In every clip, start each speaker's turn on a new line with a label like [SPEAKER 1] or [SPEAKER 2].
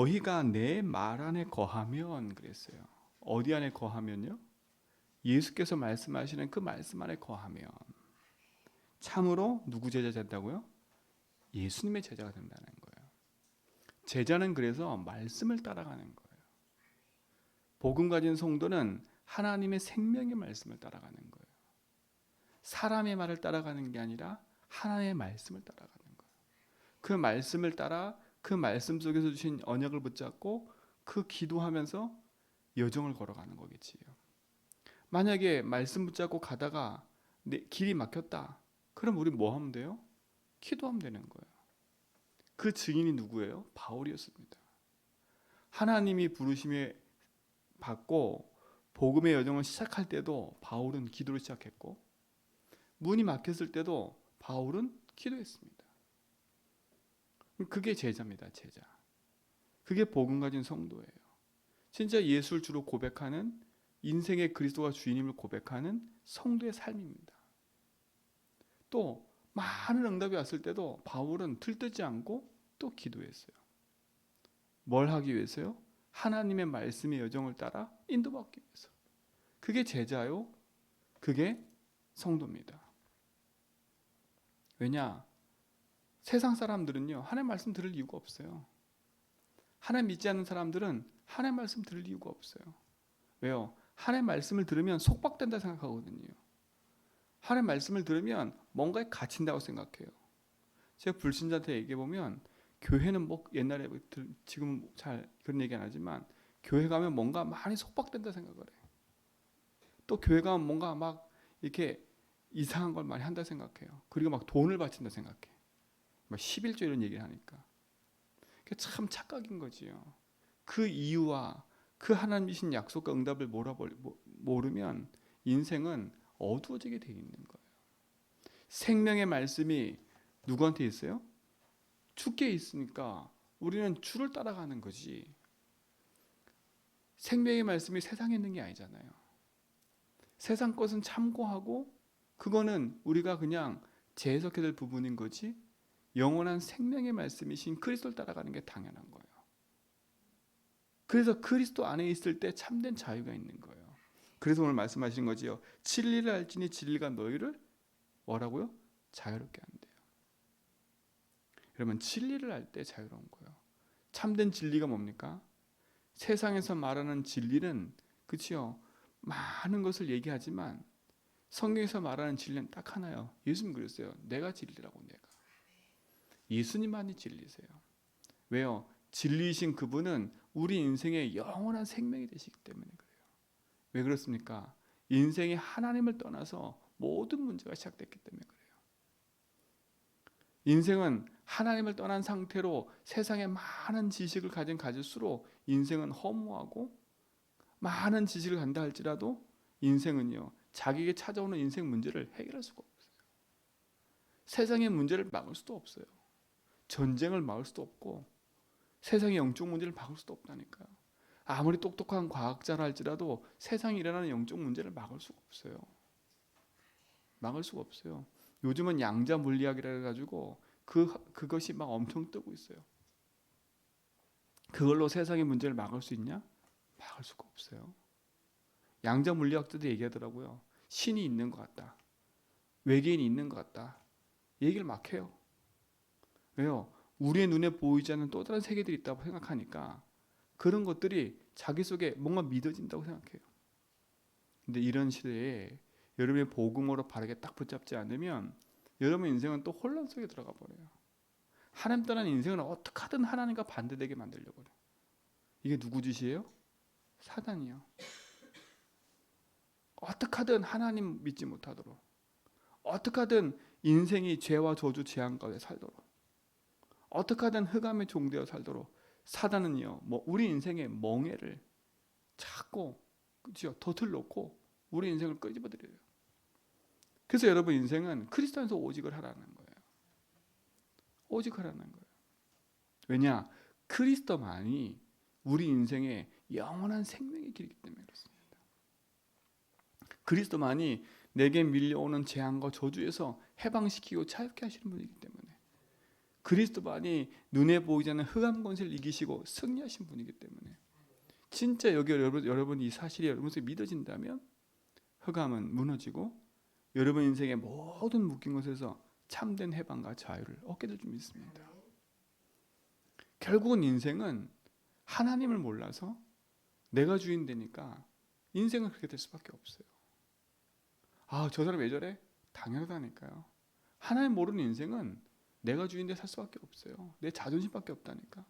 [SPEAKER 1] 너희가 내 말 안에 거하면 그랬어요. 어디 안에 거하면요? 예수께서 말씀하시는 그 말씀 안에 거하면 참으로 누구 제자 된다고요? 예수님의 제자가 된다는 거예요. 제자는 그래서 말씀을 따라가는 거예요. 복음 가진 성도는 하나님의 생명의 말씀을 따라가는 거예요. 사람의 말을 따라가는 게 아니라 하나님의 말씀을 따라가는 거예요. 그 말씀을 따라 그 말씀 속에서 주신 언약을 붙잡고 그 기도하면서 여정을 걸어가는 거겠지요. 만약에 말씀 붙잡고 가다가 내 길이 막혔다. 그럼 우리 뭐 하면 돼요? 기도하면 되는 거예요. 그 증인이 누구예요? 바울이었습니다. 하나님이 부르심에 받고 복음의 여정을 시작할 때도 바울은 기도를 시작했고, 문이 막혔을 때도 바울은 기도했습니다. 그게 제자입니다. 제자. 그게 복음 가진 성도예요. 진짜 예수를 주로 고백하는, 인생의 그리스도가 주인임을 고백하는 성도의 삶입니다. 또 많은 응답이 왔을 때도 바울은 들뜨지 않고 또 기도했어요. 뭘 하기 위해서요? 하나님의 말씀의 여정을 따라 인도받기 위해서. 그게 제자요. 그게 성도입니다. 왜냐? 세상 사람들은요, 하나님 말씀 들을 이유가 없어요. 하나님 믿지 않는 사람들은 하나님 말씀 들을 이유가 없어요. 왜요? 하나님 말씀을 들으면 속박된다 생각하거든요. 하나님 말씀을 들으면 뭔가에 갇힌다고 생각해요. 제가 불신자한테 얘기해보면, 교회는 뭐 옛날에 지금 잘 그런 얘기 안 하지만 교회 가면 뭔가 많이 속박된다 생각을 해요. 또 교회 가면 뭔가 막 이렇게 이상한 걸 많이 한다 생각해요. 그리고 막 돈을 바친다 생각해. 막 11조 이런 얘기를 하니까. 그게 참 착각인 거지요. 그 이유와 그 하나님이신 약속과 응답을 모르면 인생은 어두워지게 돼 있는 거예요. 생명의 말씀이 누구한테 있어요? 주께 있으니까 우리는 주를 따라가는 거지. 생명의 말씀이 세상에 있는 게 아니잖아요. 세상 것은 참고하고 그거는 우리가 그냥 재해석해야 될 부분인 거지, 영원한 생명의 말씀이신 그리스도를 따라가는 게 당연한 거예요. 그래서 그리스도 안에 있을 때 참된 자유가 있는 거예요. 그래서 오늘 말씀하신 거지요. 진리를 알지니 진리가 너희를 뭐라고요? 자유롭게 한대요. 여러분, 진리를 알 때 자유로운 거예요. 참된 진리가 뭡니까? 세상에서 말하는 진리는, 그치요, 많은 것을 얘기하지만 성경에서 말하는 진리는 딱 하나요. 예수님 그랬어요. 내가 진리라고. 내가. 예수님만이 진리세요. 왜요? 진리이신 그분은 우리 인생의 영원한 생명이 되시기 때문에 그래요. 왜 그렇습니까? 인생이 하나님을 떠나서 모든 문제가 시작됐기 때문에 그래요. 인생은 하나님을 떠난 상태로 세상에 많은 지식을 가질수록 인생은 허무하고, 많은 지식을 간다 할지라도 인생은요, 자기에게 찾아오는 인생 문제를 해결할 수가 없어요. 세상의 문제를 막을 수도 없어요. 전쟁을 막을 수도 없고 세상의 영적 문제를 막을 수도 없다니까요. 아무리 똑똑한 과학자라 할지라도 세상에 일어나는 영적 문제를 막을 수가 없어요. 막을 수가 없어요. 요즘은 양자 물리학이라 해가지고 그것이 막 엄청 뜨고 있어요. 그걸로 세상의 문제를 막을 수 있냐? 막을 수가 없어요. 양자 물리학자도 얘기하더라고요. 신이 있는 것 같다. 외계인이 있는 것 같다. 얘기를 막 해요. 왜요? 우리의 눈에 보이지 않는 또 다른 세계들이 있다고 생각하니까 그런 것들이 자기 속에 뭔가 믿어진다고 생각해요. 근데 이런 시대에 여러분의 복음으로 바르게 딱 붙잡지 않으면 여러분 인생은 또 혼란 속에 들어가 버려요. 하나님 떠난 인생은 어떻게 하든 하나님과 반대되게 만들려고 그래요. 이게 누구 짓이에요? 사단이요. 어떻게 하든 하나님 믿지 못하도록, 어떻게 하든 인생이 죄와 저주 재앙 가운데 살도록, 어떻게 하든 흑암의 종되어 살도록 사단은요, 뭐 우리 인생의 멍해를 자꾸, 그죠, 덫을 놓고 우리 인생을 끄집어들여요. 그래서 여러분 인생은 그리스도 안에서 오직을 하라는 거예요. 오직 하라는 거예요. 왜냐? 그리스도만이 우리 인생의 영원한 생명의 길이기 때문에 그렇습니다. 그리스도만이 내게 밀려오는 재앙과 저주에서 해방시키고 자유케 하시는 분이기 때문에, 그리스도만이 눈에 보이지 않는 흑암 권세를 이기시고 승리하신 분이기 때문에 진짜 여기 여러분 이 사실이 여러분에게 믿어진다면 흑암은 무너지고 여러분 인생의 모든 묶인 것에서 참된 해방과 자유를 얻게 될 줄 믿습니다. 결국은 인생은 하나님을 몰라서 내가 주인 되니까 인생은 그렇게 될 수밖에 없어요. 저 사람 왜 저래? 당연하다니까요. 하나님 모르는 인생은 내가 주인데 살 수밖에 없어요. 내 자존심밖에 없다니까.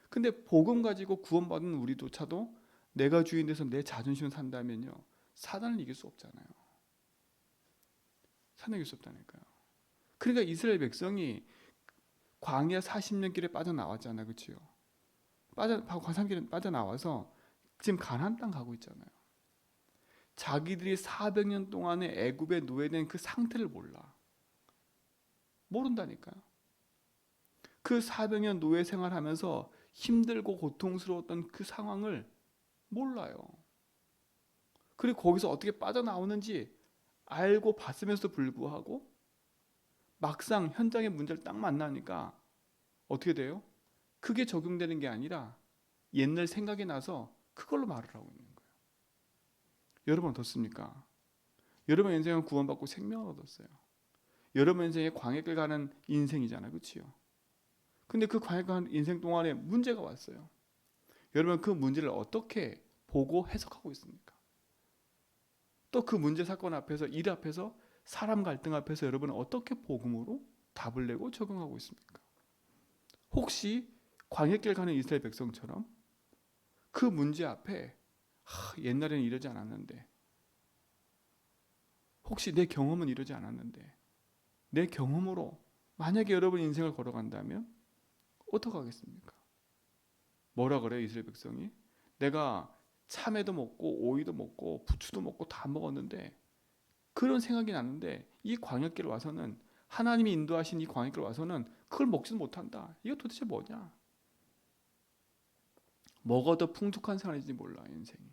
[SPEAKER 1] 근데 복음 가지고 구원받은 우리조차도 내가 주인 돼서 내 자존심을 산다면요, 사단을 이길 수 없잖아요. 사단을 이길 수 없다니까요. 그러니까 이스라엘 백성이 광야 40년 길에 빠져나왔잖아요. 그렇죠? 광산길에 빠져나와서 지금 가나안 땅 가고 있잖아요. 자기들이 400년 동안에 애굽에 노예된 그 상태를 모른다니까요. 그 400년 노예 생활하면서 힘들고 고통스러웠던 그 상황을 몰라요. 그리고 거기서 어떻게 빠져나오는지 알고 봤으면서도 불구하고 막상 현장의 문제를 딱 만나니까 어떻게 돼요? 그게 적용되는 게 아니라 옛날 생각이 나서 그걸로 말을 하고 있는 거예요. 여러분 어떻습니까? 여러분 인생은 구원받고 생명을 얻었어요. 여러분 인생에 광야길 가는 인생이잖아요. 그렇죠? 근데 그 광야길 가는 인생 동안에 문제가 왔어요. 여러분 그 문제를 어떻게 보고 해석하고 있습니까? 또 그 문제 사건 앞에서, 일 앞에서, 사람 갈등 앞에서 여러분은 어떻게 복음으로 답을 내고 적용하고 있습니까? 혹시 광야길 가는 이스라엘 백성처럼 그 문제 앞에 옛날에는 이러지 않았는데, 혹시 내 경험은 이러지 않았는데, 내 경험으로 만약에 여러분 인생을 걸어간다면 어떻게 하겠습니까? 뭐라 그래요 이스라엘 백성이? 내가 참외도 먹고 오이도 먹고 부추도 먹고 다 먹었는데 그런 생각이 났는데 이 광야길 와서는, 하나님이 인도하신 이 광야길 와서는 그걸 먹지도 못한다. 이거 도대체 뭐냐? 뭐가 더 풍족한 생활인지 몰라 인생이.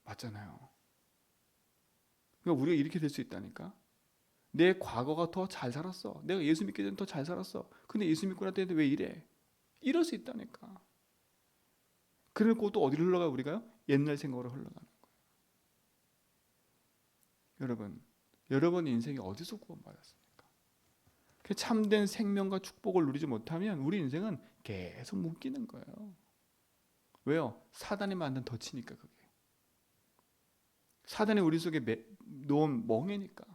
[SPEAKER 1] 맞잖아요. 그러니까 우리가 이렇게 될 수 있다니까. 내 과거가 더 잘 살았어. 내가 예수 믿기 전에 더 잘 살았어. 근데 예수 믿고 나한테 왜 이래? 이럴 수 있다니까. 그리고 또 어디로 흘러가요 우리가요? 옛날 생각으로 흘러가는 거예요. 여러분 인생이 어디서 구원받았습니까? 참된 생명과 축복을 누리지 못하면 우리 인생은 계속 묶이는 거예요. 왜요? 사단이 만든 덫이니까. 그게 사단이 우리 속에 놓은 멍해니까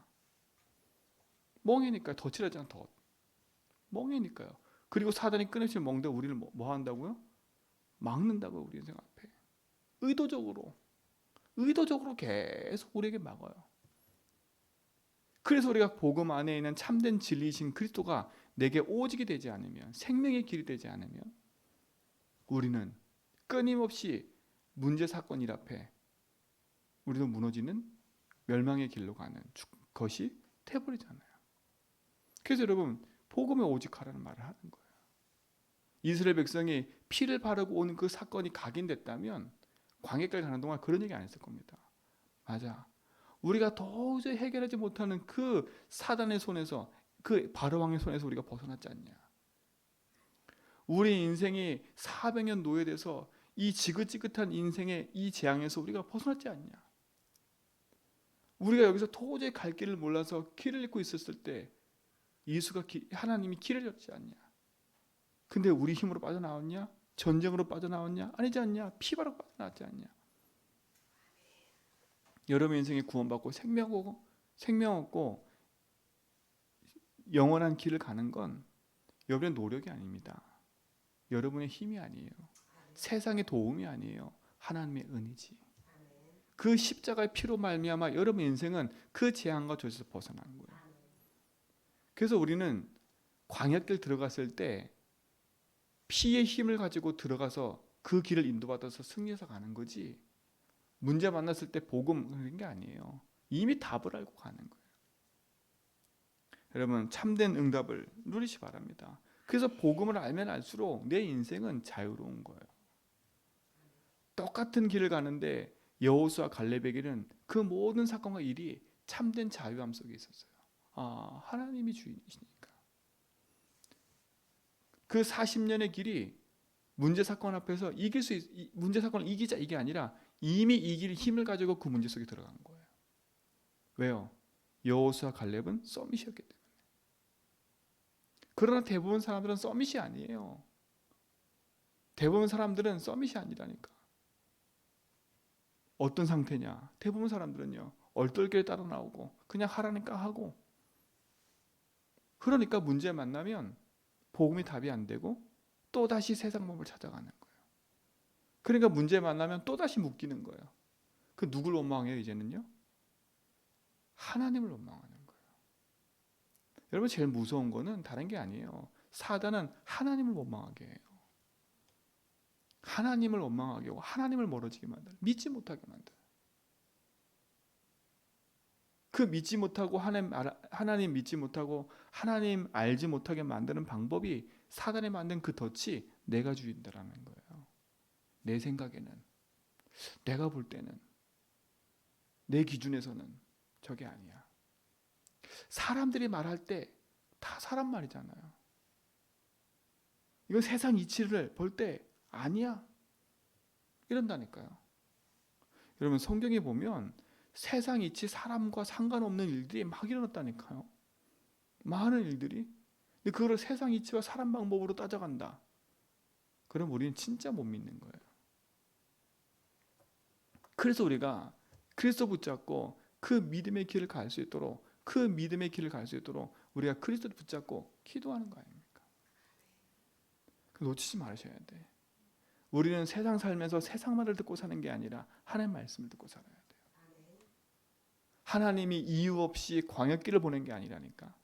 [SPEAKER 1] 덫이라잖아. 덫. 멍해니까요. 그리고 사단이 끊임없이 먹는데 우리를 뭐 한다고요? 막는다고요. 우리 인생 앞에 의도적으로 계속 우리에게 막아요. 그래서 우리가 복음 안에 있는 참된 진리이신 그리스도가 내게 오직이 되지 않으면, 생명의 길이 되지 않으면 우리는 끊임없이 문제 사건 일 앞에 우리도 무너지는 멸망의 길로 가는 것이 돼버리잖아요. 그래서 여러분 복음에 오직하라는 말을 하는 거예요. 이스라엘 백성이 피를 바르고 온 그 사건이 각인됐다면 광야길 가는 동안 그런 얘기 안 했을 겁니다. 맞아. 우리가 도저히 해결하지 못하는 그 사단의 손에서, 그 바로왕의 손에서 우리가 벗어났지 않냐. 우리 인생이 400년 노예돼서 이 지긋지긋한 인생의 이 재앙에서 우리가 벗어났지 않냐. 우리가 여기서 도저히 갈 길을 몰라서 길을 잃고 있었을 때 하나님이 길을 열지 않냐. 근데 우리 힘으로 빠져나왔냐? 전쟁으로 빠져나왔냐? 아니지 않냐? 피바로 빠져나왔지 않냐? 여러분 인생에 구원받고 생명 얻고 영원한 길을 가는 건 여러분의 노력이 아닙니다. 여러분의 힘이 아니에요. 세상의 도움이 아니에요. 하나님의 은혜지. 그 십자가의 피로 말미암아 여러분 인생은 그 재앙과 저주에서 벗어나는 거예요. 그래서 우리는 광야길 들어갔을 때 피의 힘을 가지고 들어가서 그 길을 인도받아서 승리해서 가는 거지, 문제 만났을 때 복음 그런 게 아니에요. 이미 답을 알고 가는 거예요. 여러분 참된 응답을 누리시 바랍니다. 그래서 복음을 알면 알수록 내 인생은 자유로운 거예요. 똑같은 길을 가는데 여호수아 갈렙에게는 그 모든 사건과 일이 참된 자유함 속에 있었어요. 하나님이 주인이시니까. 그 40년의 길이 문제 사건 앞에서 문제 사건을 이기자 이게 아니라 이미 이길 힘을 가지고 그 문제 속에 들어간 거예요. 왜요? 여호수아 갈렙은 서밋이었기 때문에. 그러나 대부분 사람들은 서밋이 아니에요. 대부분 사람들은 서밋이 아니라니까. 어떤 상태냐? 대부분 사람들은요, 얼떨결에 따라 나오고 그냥 하라니까 하고, 그러니까 문제 만나면 복음이 답이 안 되고 또다시 세상 법을 찾아가는 거예요. 그러니까 문제 만나면 또다시 묶이는 거예요. 그 누굴 원망해요 이제는요? 하나님을 원망하는 거예요. 여러분 제일 무서운 거는 다른 게 아니에요. 사단은 하나님을 원망하게 해요. 하나님을 원망하게 하고 하나님을 멀어지게 만들어요. 믿지 못하게 만들어요. 그 믿지 못하고 하나님 믿지 못하고 하나님 알지 못하게 만드는 방법이 사단이 만든 그 덫이 내가 주인다라는 거예요. 내 생각에는, 내가 볼 때는, 내 기준에서는 저게 아니야. 사람들이 말할 때 다 사람 말이잖아요. 이건 세상 이치를 볼 때 아니야 이런다니까요. 여러분 성경에 보면 세상 이치 사람과 상관없는 일들이 막 일어났다니까요. 많은 일들이. 근데 그거를 세상 이치와 사람 방법으로 따져간다. 그럼 우리는 진짜 못 믿는 거예요. 그래서 우리가 그리스도 붙잡고 그 믿음의 길을 갈 수 있도록 우리가 그리스도를 붙잡고 기도하는 거 아닙니까? 놓치지 말으셔야 돼. 우리는 세상 살면서 세상 말을 듣고 사는 게 아니라 하나님 말씀을 듣고 살아야 돼요. 하나님이 이유 없이 광야길을 보낸 게 아니라니까.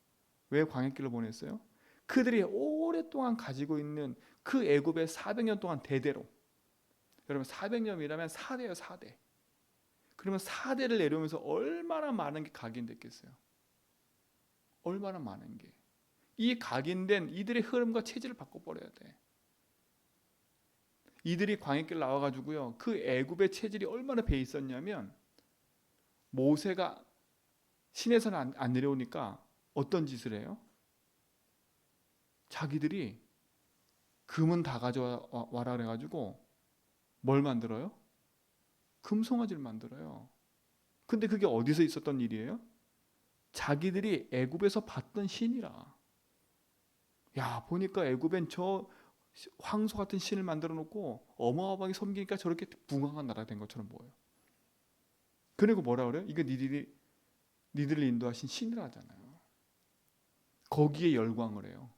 [SPEAKER 1] 왜 광야길을 보냈어요? 그들이 오랫동안 가지고 있는 그 애굽의 400년 동안 대대로, 여러분 400년이라면 4대예요 4대. 그러면 4대를 내려오면서 얼마나 많은 게 각인됐겠어요? 얼마나 많은 게. 이 각인된 이들의 흐름과 체질을 바꿔버려야 돼. 이들이 광야길 나와가지고요, 그 애굽의 체질이 얼마나 배 있었냐면, 모세가 시내에서는 안 내려오니까 어떤 짓을 해요? 자기들이 금은 다 가져와라 그래가지고 뭘 만들어요? 금송아지를 만들어요. 근데 그게 어디서 있었던 일이에요? 자기들이 애굽에서 봤던 신이라. 야, 보니까 애굽엔 저 황소 같은 신을 만들어 놓고 어마어마하게 섬기니까 저렇게 붕황한 나라가 된 것처럼 보여요. 그리고 뭐라 그래요? 이거 니들을 인도하신 신이라 하잖아요. 거기에 열광을 해요.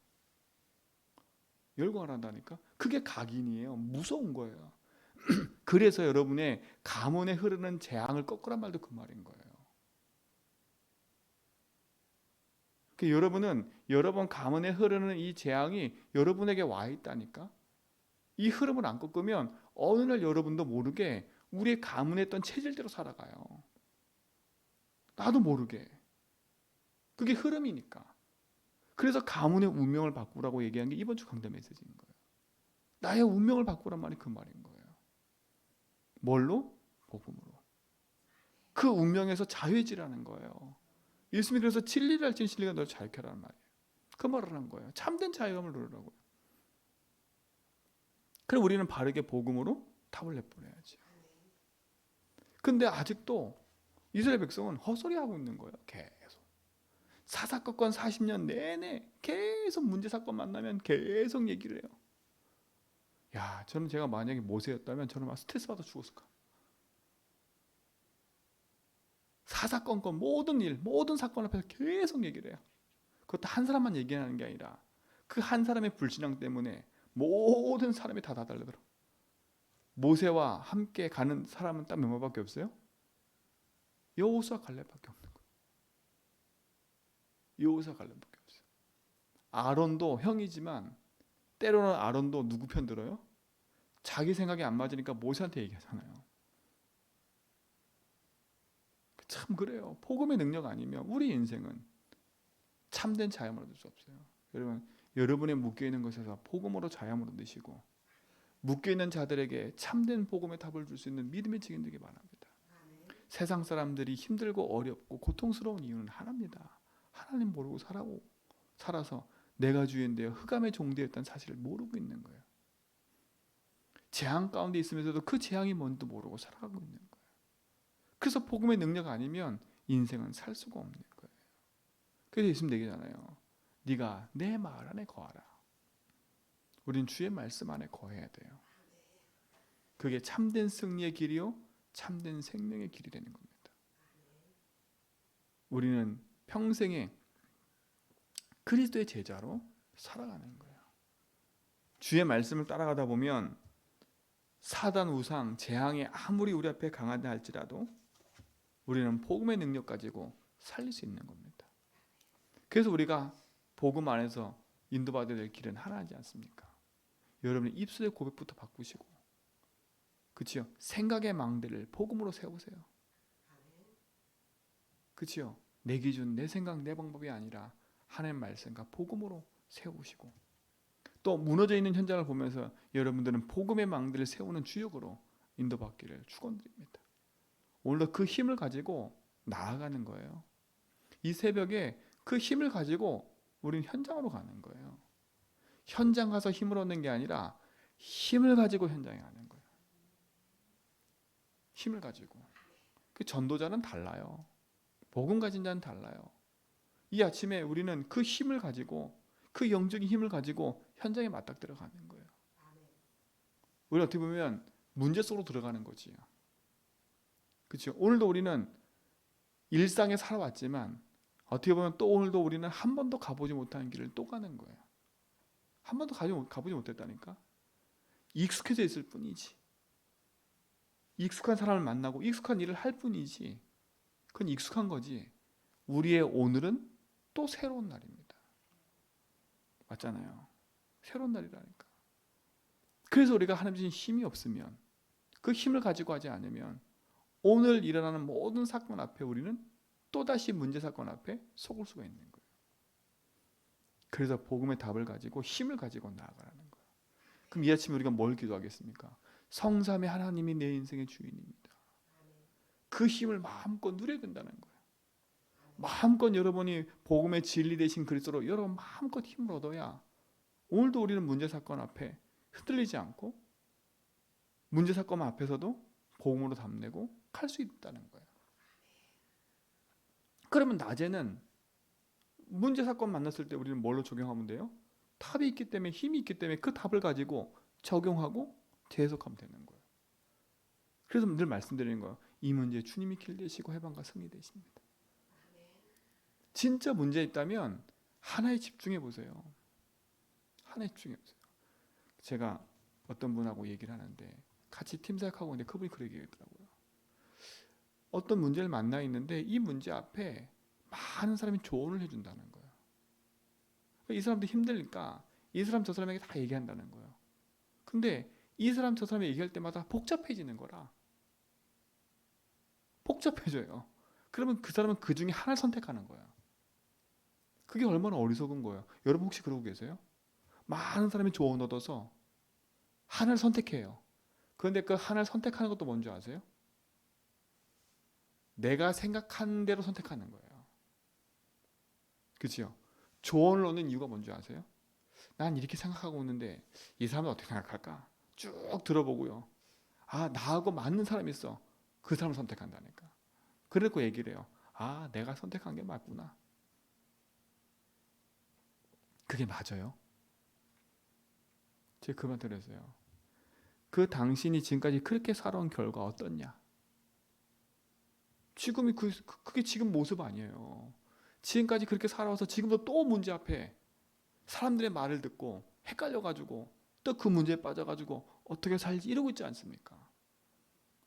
[SPEAKER 1] 열광을 한다니까? 그게 각인이에요. 무서운 거예요. 그래서 여러분의 가문에 흐르는 재앙을 꺾으란 말도 그 말인 거예요. 여러분은 여러분 가문에 흐르는 이 재앙이 여러분에게 와 있다니까? 이 흐름을 안 꺾으면 어느 날 여러분도 모르게 우리의 가문에 있던 체질대로 살아가요. 나도 모르게. 그게 흐름이니까. 그래서 가문의 운명을 바꾸라고 얘기한 게 이번 주 강단 메시지인 거예요. 나의 운명을 바꾸란 말이 그 말인 거예요. 뭘로? 복음으로. 그 운명에서 자유해지라는 거예요. 예수님이 그래서 진리를 알지니 진리가 너를 자유케 하라는 말이에요. 그 말을 한 거예요. 참된 자유함을 누리라고요. 그럼 우리는 바르게 복음으로 답을 내보내야죠. 근데 아직도 이스라엘 백성은 헛소리하고 있는 거예요. 계속. 사사건건 40년 내내 계속 문제 사건 만나면 계속 얘기를 해요. 야, 제가 만약에 모세였다면 저는 막 스트레스 받아 죽었을 거야. 사사건건 모든 일, 모든 사건 앞에서 계속 얘기를 해요. 그것도 한 사람만 얘기하는 게 아니라 그 한 사람의 불신앙 때문에 모든 사람이 다 달려들어. 모세와 함께 가는 사람은 딱 몇 명밖에 없어요? 여호수아 갈렙밖에 없는 거예요. 여호수아 갈렙밖에 없어요. 아론도 형이지만 때로는 아론도 누구 편 들어요? 자기 생각이 안 맞으니까 모세한테 얘기하잖아요. 참 그래요. 복음의 능력 아니면 우리 인생은 참된 자유함을 얻을 수 없어요. 여러분의 묶여있는 것에서 복음으로 자유함을 얻으시고 묶여있는 자들에게 참된 복음의 답을 줄 수 있는 믿음의 증인 되기 바랍니다. 세상 사람들이 힘들고 어렵고 고통스러운 이유는 하나입니다. 하나님 모르고 살아서 내가 주인되어 흑암의 종되었다는 사실을 모르고 있는 거예요. 재앙 가운데 있으면서도 그 재앙이 뭔지도 모르고 살아가고 있는 거예요. 그래서 복음의 능력 아니면 인생은 살 수가 없는 거예요. 그래서 예수님 얘기잖아요. 네가 내 말 안에 거하라. 우린 주의 말씀 안에 거해야 돼요. 그게 참된 승리의 길이요 참된 생명의 길이 되는 겁니다. 우리는 평생에 그리스도의 제자로 살아가는 거예요. 주의 말씀을 따라가다 보면 사단 우상 재앙이 아무리 우리 앞에 강하다 할지라도 우리는 복음의 능력 가지고 살릴 수 있는 겁니다. 그래서 우리가 복음 안에서 인도받아야 될 길은 하나지 않습니까? 여러분의 입술의 고백부터 바꾸시고, 그치요? 생각의 망대를 복음으로 세우세요. 그치요? 내 기준, 내 생각, 내 방법이 아니라 하나님의 말씀과 복음으로 세우시고, 또 무너져 있는 현장을 보면서 여러분들은 복음의 망대를 세우는 주역으로 인도받기를 축원드립니다. 오늘도 그 힘을 가지고 나아가는 거예요. 이 새벽에 그 힘을 가지고 우리는 현장으로 가는 거예요. 현장 가서 힘을 얻는 게 아니라 힘을 가지고 현장에 가는 거예요. 힘을 가지고. 그 전도자는 달라요. 복음 가진 자는 달라요. 이 아침에 우리는 그 힘을 가지고, 그 영적인 힘을 가지고 현장에 맞닥 들어가는 거예요. 우리 어떻게 보면 문제 속으로 들어가는 거지요. 그렇죠? 오늘도 우리는 일상에 살아왔지만 어떻게 보면 또 오늘도 우리는 한 번도 가보지 못한 길을 또 가는 거예요. 한 번도 가보지 못했다니까. 익숙해져 있을 뿐이지. 익숙한 사람을 만나고 익숙한 일을 할 뿐이지. 그건 익숙한 거지. 우리의 오늘은 또 새로운 날입니다. 맞잖아요. 새로운 날이라니까. 그래서 우리가 하나님 주신 힘이 없으면, 그 힘을 가지고 하지 않으면 오늘 일어나는 모든 사건 앞에 우리는 또다시 문제 사건 앞에 속을 수가 있는 거예요. 그래서 복음의 답을 가지고 힘을 가지고 나아가라는 거예요. 그럼 이 아침에 우리가 뭘 기도하겠습니까? 성삼의 하나님이 내 인생의 주인입니다. 그 힘을 마음껏 누려야 된다는 거예요. 마음껏 여러분이 복음의 진리 되신 그리스도로 여러분 마음껏 힘을 얻어야 오늘도 우리는 문제 사건 앞에 흔들리지 않고 문제 사건 앞에서도 복음으로 답내고 갈 수 있다는 거예요. 그러면 낮에는 문제 사건 만났을 때 우리는 뭘로 적용하면 돼요? 답이 있기 때문에, 힘이 있기 때문에 그 답을 가지고 적용하고 재해석하면 되는 거예요. 그래서 늘 말씀드리는 거예요. 이 문제에 주님이 길 되시고 해방과 승리 되십니다. 진짜 문제 있다면 하나에 집중해 보세요. 하나에 집중해 보세요. 제가 어떤 분하고 얘기를 하는데 같이 팀 사역하고 있는데 그분이 그렇게 얘기하더라고요. 어떤 문제를 만나 있는데 이 문제 앞에 많은 사람이 조언을 해준다는 거예요. 이 사람도 힘들니까 이 사람 저 사람에게 다 얘기한다는 거예요. 근데 이 사람 저 사람이 얘기할 때마다 복잡해지는 거라. 복잡해져요. 그러면 그 사람은 그 중에 하나를 선택하는 거예요. 그게 얼마나 어리석은 거예요. 여러분 혹시 그러고 계세요? 많은 사람이 조언 얻어서 하나를 선택해요. 그런데 그 하나를 선택하는 것도 뭔지 아세요? 내가 생각한 대로 선택하는 거예요. 그렇죠? 조언을 얻는 이유가 뭔지 아세요? 난 이렇게 생각하고 있는데 이 사람은 어떻게 생각할까? 쭉 들어보고요. 아, 나하고 맞는 사람이 있어. 그 사람을 선택한다니까. 그래서 얘기를 해요. 아, 내가 선택한 게 맞구나. 그게 맞아요. 제가 그만 들었어요. 그 당신이 지금까지 그렇게 살아온 결과 어떻냐? 지금이 그게 지금 모습 아니에요. 지금까지 그렇게 살아와서 지금도 또 문제 앞에 사람들의 말을 듣고 헷갈려가지고 또 그 문제에 빠져가지고 어떻게 살지 이러고 있지 않습니까?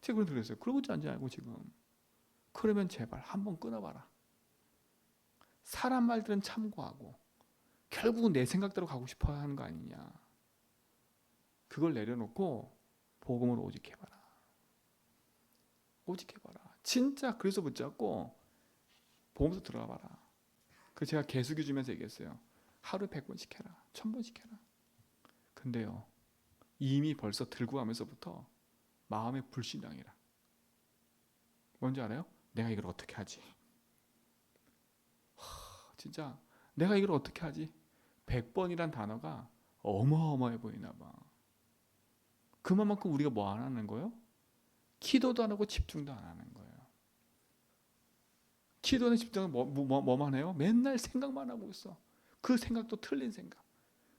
[SPEAKER 1] 제가 그랬어요. 그러고 있지 않지 않고 지금. 그러면 제발 한번 끊어봐라. 사람 말들은 참고하고 결국은 내 생각대로 가고 싶어 하는 거 아니냐. 그걸 내려놓고 복음으로 오직 해봐라. 오직 해봐라. 진짜 그래서 붙잡고 복음서 들어가 봐라. 그래서 제가 개수기 주면서 얘기했어요. 하루 100번씩 해라. 1000번씩 해라. 근데요. 이미 벌써 들고 가면서부터 마음의 불신앙이라. 뭔지 알아요? 내가 이걸 어떻게 하지? 진짜 내가 이걸 어떻게 하지? 100번이란 단어가 어마어마해 보이나 봐. 그만큼 우리가 뭐 안 하는 거예요? 기도도 안 하고 집중도 안 하는 거예요. 기도는 집중은 뭐만 해요? 맨날 생각만 하고 있어. 그 생각도 틀린 생각.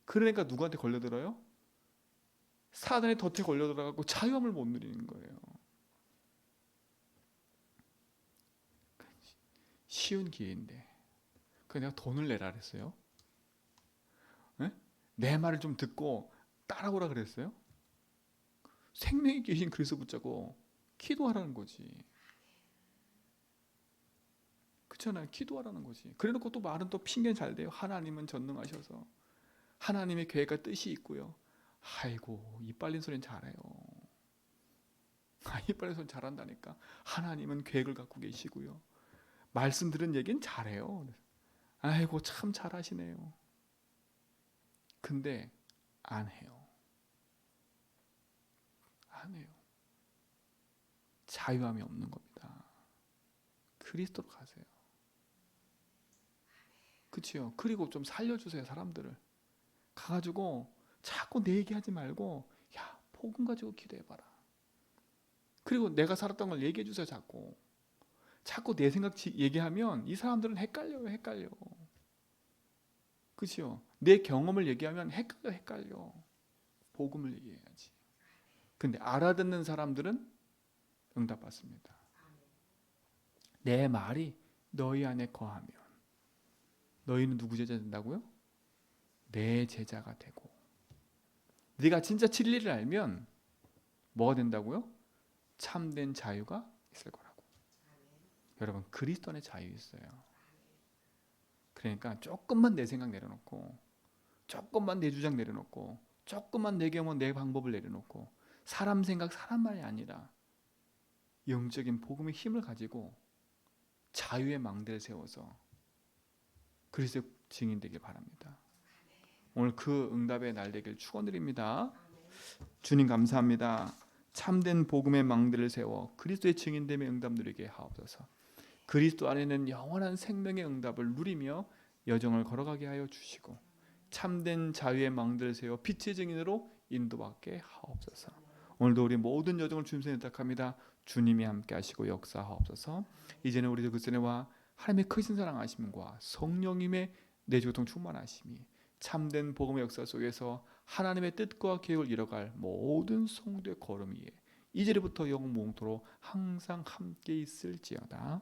[SPEAKER 1] 그러니까 누구한테 걸려들어요? 사단의 덫에 걸려들어가고 자유함을 못 누리는 거예요. 쉬운 기회인데 그 내가 돈을 내라 그랬어요? 네? 내 말을 좀 듣고 따라오라 그랬어요? 생명의 귀신 그래서 붙잡고 기도하라는 거지. 그렇잖아요. 기도하라는 거지. 그래놓고 또 말은 또 핑계는 잘 돼요. 하나님은 전능하셔서 하나님의 계획과 뜻이 있고요. 아이고 이 빨린 소리는 잘해요. 이 빨린 소리는 잘한다니까. 하나님은 계획을 갖고 계시고요. 말씀 들은 얘기는 잘해요. 아이고 참 잘하시네요. 근데 안 해요. 안 해요. 자유함이 없는 겁니다. 그리스도로 가세요. 그치요? 그리고 좀 살려주세요. 사람들을 가가지고 자꾸 내 얘기하지 말고 야 복음 가지고 기도해봐라. 그리고 내가 살았던 걸 얘기해주세요. 자꾸 내 생각 얘기하면 이 사람들은 헷갈려. 그치요? 내 경험을 얘기하면 헷갈려. 복음을 얘기해야지. 근데 알아듣는 사람들은 응답받습니다. 내 말이 너희 안에 거하면 너희는 누구 제자 된다고요? 내 제자가 되고. 네가 진짜 진리를 알면 뭐가 된다고요? 참된 자유가 있을 거라고. 여러분 그리스도 안에 자유 있어요. 그러니까 조금만 내 생각 내려놓고 조금만 내 주장 내려놓고 조금만 내 경험 내 방법을 내려놓고 사람 생각 사람 말이 아니라 영적인 복음의 힘을 가지고 자유의 망대를 세워서 그리스도의 증인 되길 바랍니다. 오늘 그 응답의 날 되길 축원드립니다. 주님 감사합니다. 참된 복음의 망대를 세워 그리스도의 증인됨의 응답 누리게 하옵소서. 그리스도 안에는 영원한 생명의 응답을 누리며 여정을 걸어가게 하여 주시고 참된 자유의 망대를 세워 빛의 증인으로 인도받게 하옵소서. 오늘도 우리 모든 여정을 주님께 부탁합니다. 주님이 함께 하시고 역사하옵소서. 이제는 우리도 그 전에와 하나님의 크신 사랑하심과 성령님의 내주통 충만하심이 참된 복음의 역사 속에서 하나님의 뜻과 계획을 이뤄갈 모든 성도의 걸음 위에 이제부터 영원토록 항상 함께 있을지어다.